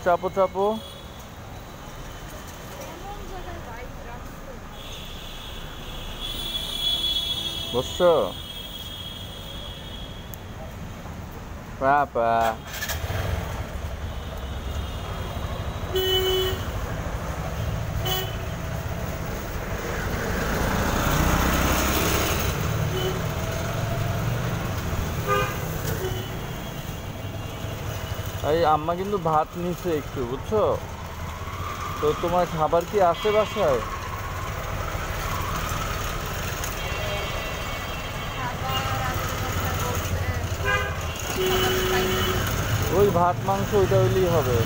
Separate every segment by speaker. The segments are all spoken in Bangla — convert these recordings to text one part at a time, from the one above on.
Speaker 1: চাপো চাপো। বসছো? পাপা এই আম্মা কিন্তু ভাত নিছে একটু, বুঝছো? তো তোমার খাবার কি আছে বাসায়? ওই ভাত মাংস ওইটা হইলেই হবে।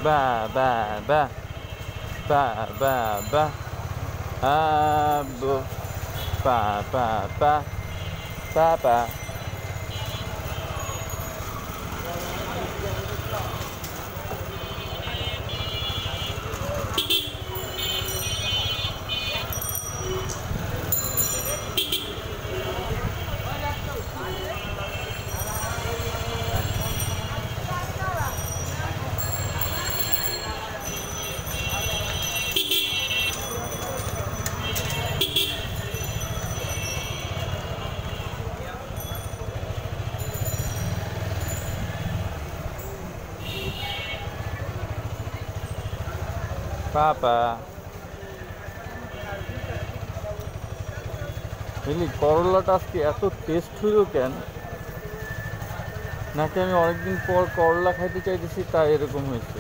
Speaker 1: বা বা বা বা বা বা আবু পা পা পা পা পা। পাপা বুঝলি, করলাটা আজকে এত টেস্ট হইল কেন? নাকি আমি অনেকদিন পর করলা খাইতে চাইতেছি তাই এরকম হয়েছে?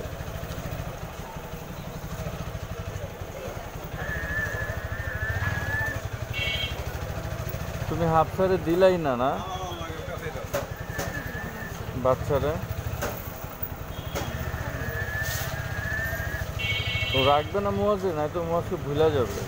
Speaker 1: তুমি হাফসারে দিলাই না না বাচ্চারা? ও রাখবে না মোয়াজে, নাই তো মোয়াজকে ভুলা যাবে।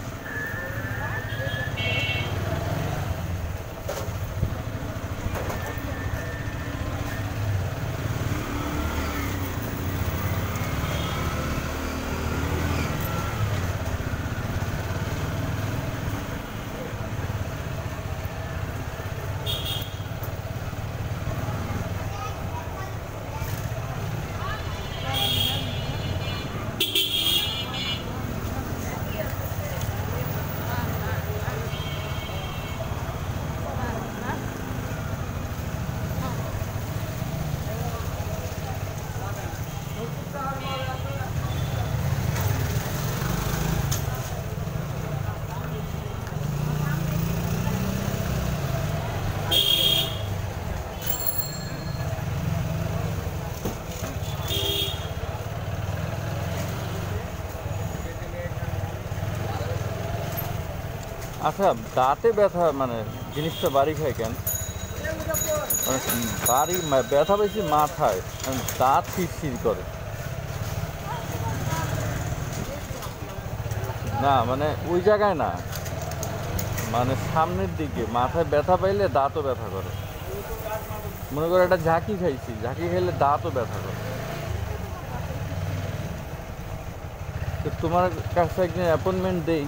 Speaker 1: আচ্ছা, দাঁতে ব্যথা মানে জিনিসটা বাড়ি খায় কেন? মানে বাড়ি ব্যথা পেয়েছি মাথায়, দাঁত শিরশির করে। না মানে ওই জায়গায় না, মানে সামনের দিকে মাথায় ব্যথা পাইলে দাঁতও ব্যথা করে। মনে করো একটা ঝাঁকি খাইছি, ঝাঁকি খাইলে দাঁতও ব্যথা করে। তো তোমার কাছে একদিন অ্যাপয়েন্টমেন্ট দেই,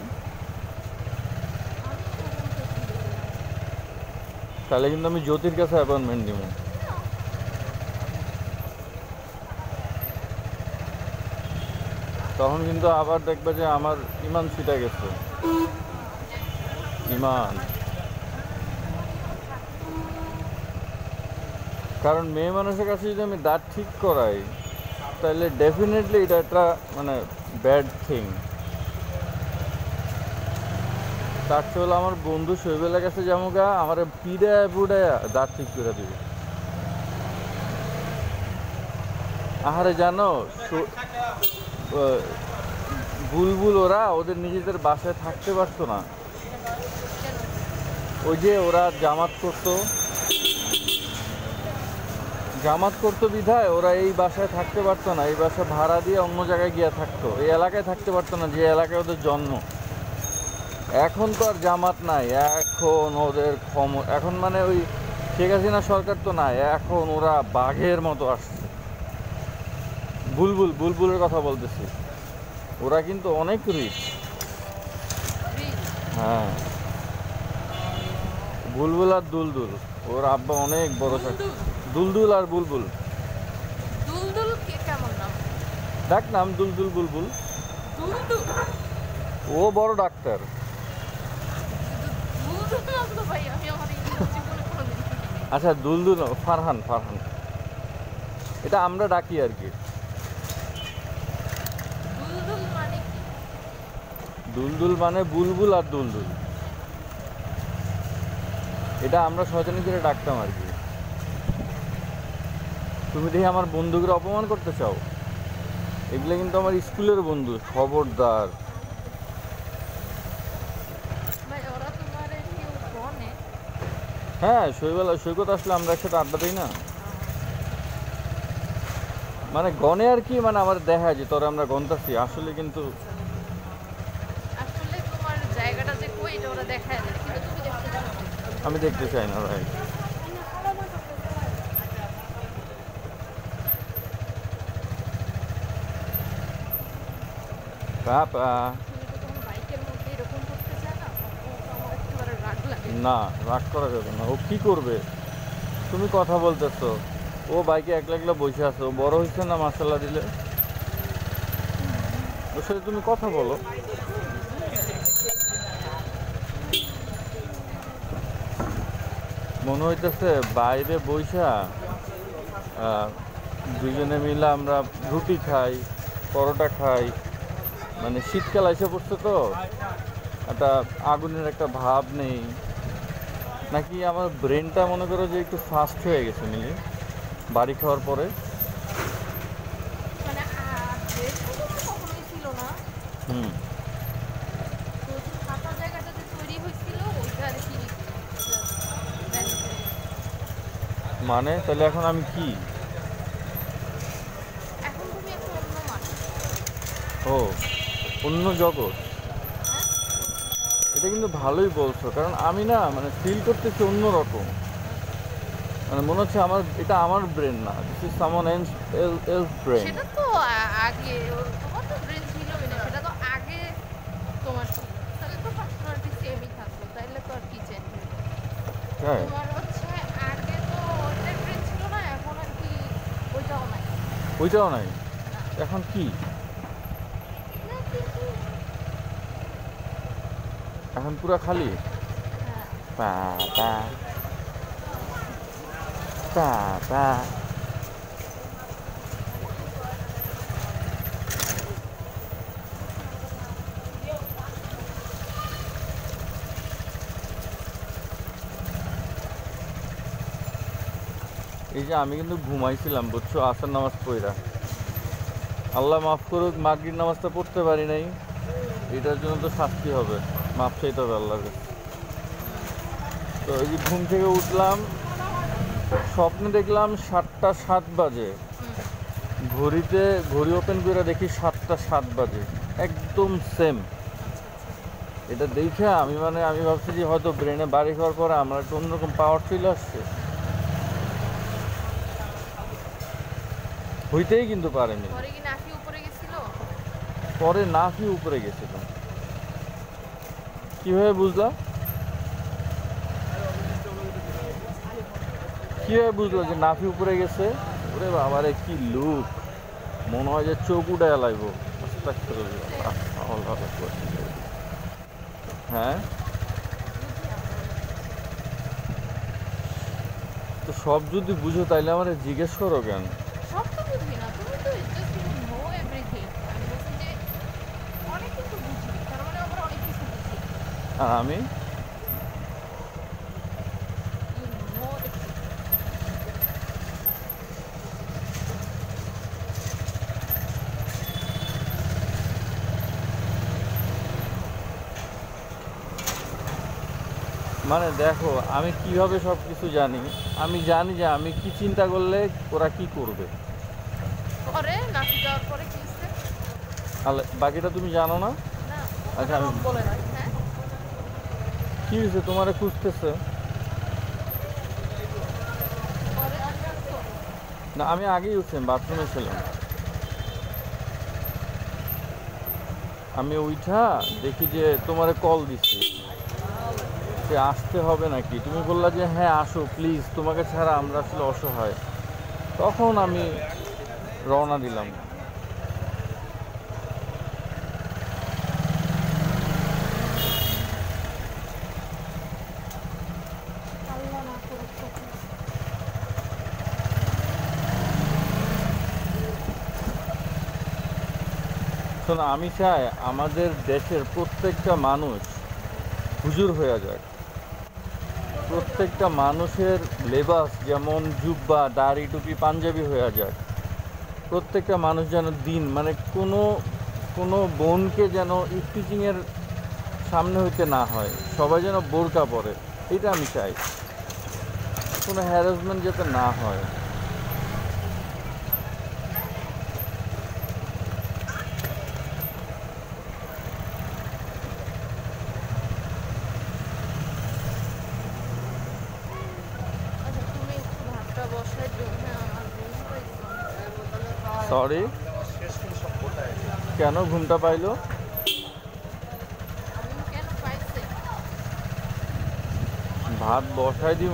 Speaker 1: তাহলে কিন্তু আমি জ্যোতির কাছে অ্যাপয়েন্টমেন্ট দিব। তখন কিন্তু আবার দেখবে যে আমার ইমান ছিটা গেছে, ইমান। কারণ মেয়ে মানুষের কাছে যদি আমি দাঁত ঠিক করাই, তাহলে ডেফিনেটলি এটা একটা মানে ব্যাড থিং। তার চেয়ে হলো আমার বন্ধু শৈবেলের কাছে যেমন গা আমার পিড়ায় পুড়ায় দাঁত ঠিক করে দিবে। আহারে জানো, বুলবুল ওরা ওদের নিজেদের বাসায় থাকতে পারতো না। ওই যে ওরা জামাত করতো বিধায় ওরা এই বাসায় থাকতে পারতো না, এই বাসা ভাড়া দিয়ে অন্য জায়গায় গিয়ে থাকতো, এই এলাকায় থাকতে পারতো না যে এলাকায় ওদের জন্ম। এখন তো আর জামাত নাই, এখন ওদের এখন মানে ওই শেখ হাসিনা সরকার তো নাই, এখন ওরা বাঘের মতো আসছে। বুলবুলের কথা বলতেছি, ওরা কিন্তু অনেক রিচ। হ্যাঁ, বুলবুল আর দুলদুল, ওর আব্বা অনেক বড় চাকরি। দুলদুল আর বুলবুল, ডাক নাম দুলদুল বুলবুল। ও বড় ডাক্তার। আচ্ছা দুলদুল, ফারহান, এটা আমরা ডাকি আর কি। দুলদুল মানে বুলবুল আর দুলদুল, এটা আমরা শয়তানি করে ডাকতাম আর কি। তুমি দেখি আমার বন্ধুকে অপমান করতে চাও? এগুলো কিন্তু আমার স্কুলের বন্ধু, খবরদার। হ্যাঁ, সৈকত আসলে আমরা একসাথে আড্ডা দিই না, মানে গনে আর কি, মানে আমার দেখা যে তোরা আমরা গনতাছি আসলে, কিন্তু আমি দেখতে চাই না ভাই। পাপা না, রাগ করা যাবে না। ও কি করবে? তুমি কথা বলতেছো, ও বাইকে একলা একলা বসে আছে, ও বড় হয়েছে না মাসাল্লাহ দিলে। ওর সাথে তুমি কথা বলো। মনে হইতেছে বাইরে বইসা দুজনে মিলে আমরা রুটি খাই, পরোটা খাই, মানে শীতকাল এসে পড়ছে তো একটা আগুনের একটা ভাব নেই নাকি। আমার ব্রেনটা মনে করো যে একটু ফাস্ট হয়ে গেছে মিলি বাড়ি খাওয়ার পরে। হুম, মানে তাহলে এখন আমি কি? ও, অন্য জগৎ। এটা কিন্তু ভালোই বলছো, কারণ আমি না মানে ফিল করতেছি অন্যরকম। মানে মনে হচ্ছে এটা আমার ব্রেন না, this is someone else brain.
Speaker 2: সেটা তো আগে তোমার তো ব্রেন ছিলই না, সেটা তো আগে তোমার ছিল, তাহলে তো পার্সোনালিটি সেমই থাকতো, তাইলে তো আর কি চেঞ্জ হলো? তোমার হচ্ছে আগে তো ওইটার ব্রেন ছিল না, এখন আর কি
Speaker 1: ওইটাও নাই, এখন কি? এখন পুরা খালি। পাপা পাপা এই যে আমি কিন্তু ঘুমাইছিলাম বুঝছো, আসর নামাজ পড়া। আল্লাহ মাফ করুক, মাগরিব নামাজটা পড়তে পারি নাই, এটার জন্য তো শাস্তি হবে, মাফ চাইতে হবে আল্লাহর কাছে। তো এই যে ঘুম থেকে উঠলাম, স্বপ্নে দেখলাম 7:07 বাজে, ঘড়িতে ঘড়ি ওপেন করে দেখি 7:07 বাজে, একদম সেম। এটা দেখে আমি ভাবছি যে হয়তো ব্রেনে বাড়ি খাওয়ার পরে আমার একটা অন্যরকম পাওয়ার চলে আসছে, হইতেই কিন্তু পারেনি। পরে নাফি উপরে গেছিল। কিভাবে বুঝলা? কিভাবে বুঝলো যে নাফি উপরে গেছে? ওরে বাবারে কি লুক, মনে হয় যে চোখ উঠায় লাইব। হ্যাঁ, তো সব যদি বুঝো তাইলে আমার জিজ্ঞেস করো কেন? আর আমি মানে দেখো, আমি কিভাবে সব কিছু জানি। আমি জানি যে আমি কি চিন্তা করলে ওরা কি করবে। বাকিটা তুমি জানো না? আচ্ছা, আমি কি হয়েছে তোমারে খুঁজতেছে? না, আমি আগেই উঠছিলাম, বাথরুমে ছিলাম। আমি উঠা দেখি যে তোমারে কল দিচ্ছি, যে আসতে হবে নাকি। তুমি বললা যে হ্যাঁ আসো প্লিজ, তোমাকে ছাড়া আমরা আসলে অসহায়। তখন আমি রওনা দিলাম। শোনো, আমি চাই আমাদের দেশের প্রত্যেকটা মানুষ হুজুর হয়ে যাক। প্রত্যেকটা মানুষের লেবাস যেমন জুব্বা, দাড়ি, টুপি, পাঞ্জাবি হয়ে যাক। প্রত্যেকটা মানুষ যেন দিন কোনো বোনকে যেন ইফটিচিংয়ের সামনে হইতে না হয়, সবাই যেন বোরকা পরে। এটা আমি চাই, কোনো হ্যারাসমেন্ট যাতে না হয়। সরি, কেন ঘুমটা পাইলো? ভাত বসাই দিব।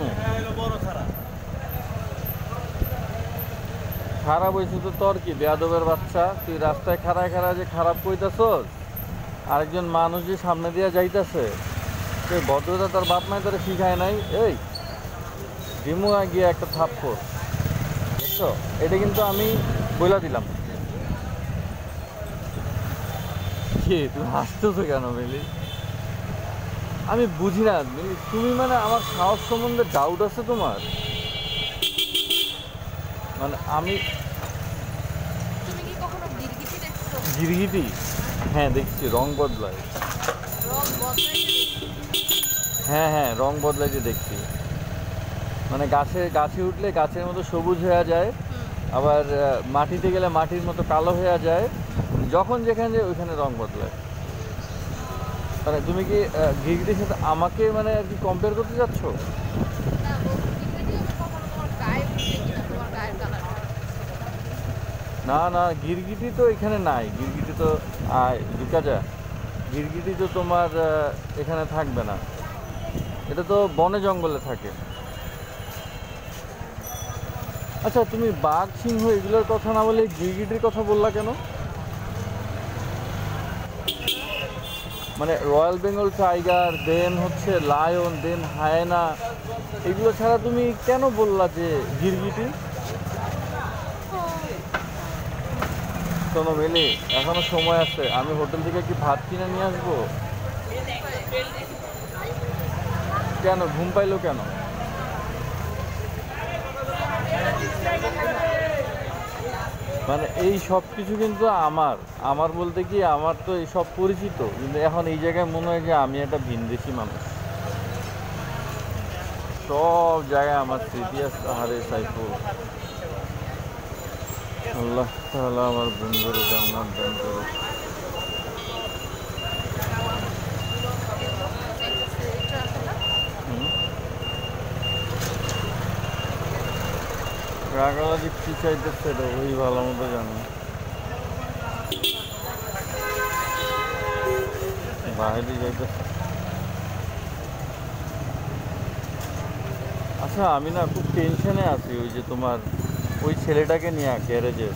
Speaker 1: খারাপ হয়েছে তো তোর কি, বেয়াদবের বাচ্চা? তুই রাস্তায় খাড়ায় যে খারাপ কইতাছস, আরেকজন মানুষ যে সামনে দিয়ে যাইতেছে, সেই ভদ্রতা তোর বাপ মায় তোরা শিখায় নাই? এই ডিমুয়া গিয়ে একটা থাপ্পড়, বুঝছো? এটা কিন্তু আমি বইলা দিলাম। কি তুমি হাসতেছো কেন মিলি? আমি বুঝি না মিলি, তুমি আমার সাহস সম্বন্ধে ডাউট আছে তোমার? আমি গিরগিটি, হ্যাঁ দেখছি, রং বদলায়। হ্যাঁ, রং বদলাইতে দেখছি। গাছে উঠলে গাছের মতো সবুজ হয়ে যায়, আবার মাটিতে গেলে মাটির মতো কালো হয়ে যায়। যখন যেখানে যায় ওইখানে রং বদলায়। তুমি কি গিরগিটির সাথে আমাকে আর কি কম্পেয়ার করতে যাচ্ছ? না, গিরগিটি তো এখানে নাই। গিরগিটি তো ঢুকা যায়। গিরগিটি তো তোমার এখানে থাকবে না, এটা তো বনে জঙ্গলে থাকে। আচ্ছা, তুমি বাঘ, সিংহ এগুলোর কথা না বলে গিরগিটির কথা বললা কেন? রয়্যাল বেঙ্গল টাইগার, দেন হচ্ছে লায়ন, দেন হায়েনা, এগুলো ছাড়া তুমি কেন বললা যে গিরগিটি? শোনো মিলি, এখনো সময় আছে, আমি হোটেল থেকে কি ভাত কিনে নিয়ে আসবো? কেন ঘুম পাইলো কেন? এই সব কিছু কিন্তু আমার বলতে কি, আমার তো এই সব পরিচিত, কিন্তু এখন এই জায়গায় মনে হয় যে আমি একটা ভিনদেশি মানুষ। সব জায়গায় আমার স্মৃতি আছে। আরে সাইফুল, আল্লাহ তাআলা আমার বন্ধুর জান্নাত দান করুক। রাগালা যে কি চাইতেছে এটা ওই ভালো মতো জানে। বাইরে যাইতেছে। আচ্ছা আমি না খুব টেনশনে আছি ওই যে তোমার ওই ছেলেটাকে নিয়ে গ্যারেজের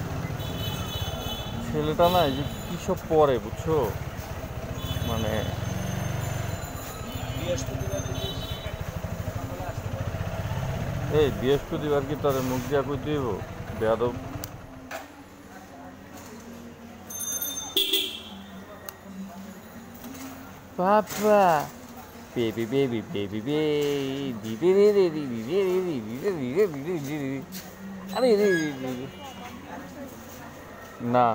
Speaker 1: ছেলেটা না এই যে কী সব পরে বুঝছো, মানে এই বৃহস্পতিবার কি তার মুখ দিয়া কই দিব বেয়াদব। পাপা বেবি বেবি বেবি বেবি আরে না